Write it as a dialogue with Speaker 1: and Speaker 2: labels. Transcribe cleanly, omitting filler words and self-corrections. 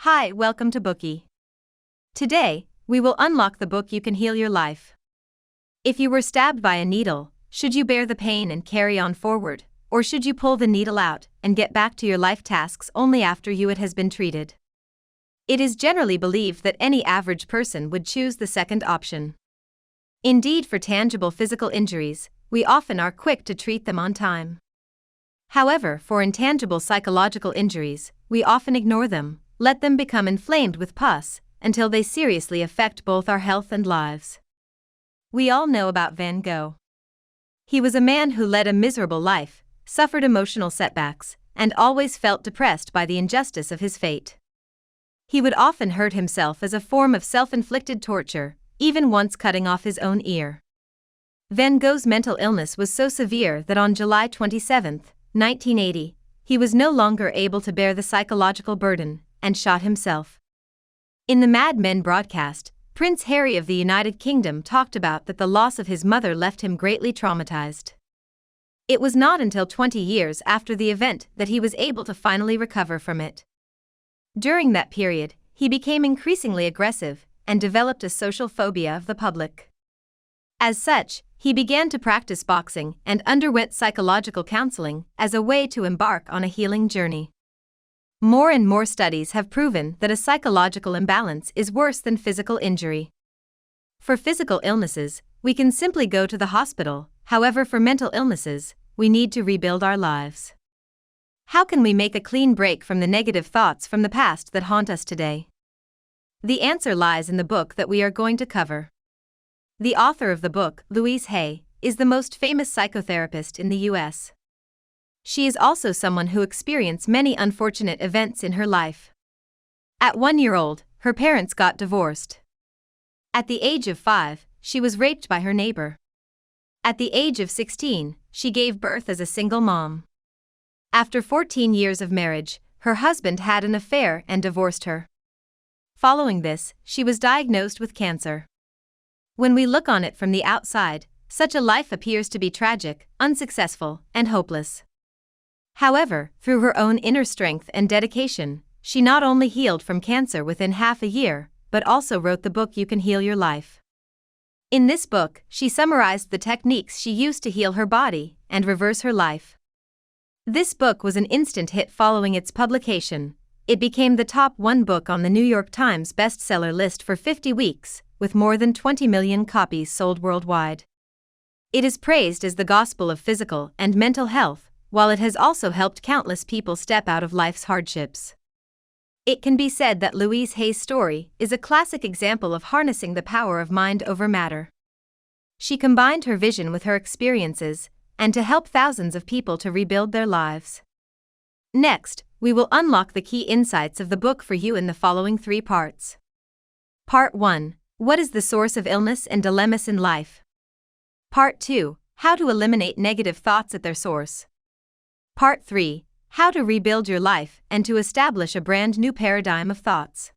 Speaker 1: Hi, welcome to Bookie. Today, we will unlock the book You Can Heal Your Life. If you were stabbed by a needle, should you bear the pain and carry on forward, or should you pull the needle out and get back to your life tasks only after it has been treated? It is generally believed that any average person would choose the second option. Indeed, for tangible physical injuries, we often are quick to treat them on time. However, for intangible psychological injuries, we often ignore them, let them become inflamed with pus, until they seriously affect both our health and lives. We all know about Van Gogh. He was a man who led a miserable life, suffered emotional setbacks, and always felt depressed by the injustice of his fate. He would often hurt himself as a form of self-inflicted torture, even once cutting off his own ear. Van Gogh's mental illness was so severe that on July 27, 1980, he was no longer able to bear the psychological burden, and shot himself. In the Mad Men broadcast, Prince Harry of the United Kingdom talked about that the loss of his mother left him greatly traumatized. It was not until 20 years after the event that he was able to finally recover from it. During that period, he became increasingly aggressive and developed a social phobia of the public. As such, he began to practice boxing and underwent psychological counseling as a way to embark on a healing journey. More and more studies have proven that a psychological imbalance is worse than physical injury. For physical illnesses, we can simply go to the hospital. However, for mental illnesses, we need to rebuild our lives. How can we make a clean break from the negative thoughts from the past that haunt us today? The answer lies in the book that we are going to cover. The author of the book, Louise Hay, is the most famous psychotherapist in the U.S. She is also someone who experienced many unfortunate events in her life. At 1 year old, her parents got divorced. At the age of 5, she was raped by her neighbor. At the age of 16, she gave birth as a single mom. After 14 years of marriage, her husband had an affair and divorced her. Following this, she was diagnosed with cancer. When we look on it from the outside, such a life appears to be tragic, unsuccessful, and hopeless. However, through her own inner strength and dedication, she not only healed from cancer within half a year, but also wrote the book You Can Heal Your Life. In this book, she summarized the techniques she used to heal her body and reverse her life. This book was an instant hit following its publication. It became the top 1 book on the New York Times bestseller list for 50 weeks, with more than 20 million copies sold worldwide. It is praised as the gospel of physical and mental health, while it has also helped countless people step out of life's hardships. It can be said that Louise Hay's story is a classic example of harnessing the power of mind over matter. She combined her vision with her experiences, and to help thousands of people to rebuild their lives. Next, we will unlock the key insights of the book for you in the following 3 parts. Part 1. What is the source of illness and dilemmas in life? Part 2. How to eliminate negative thoughts at their source. Part 3. How to rebuild your life and to establish a brand new paradigm of thoughts.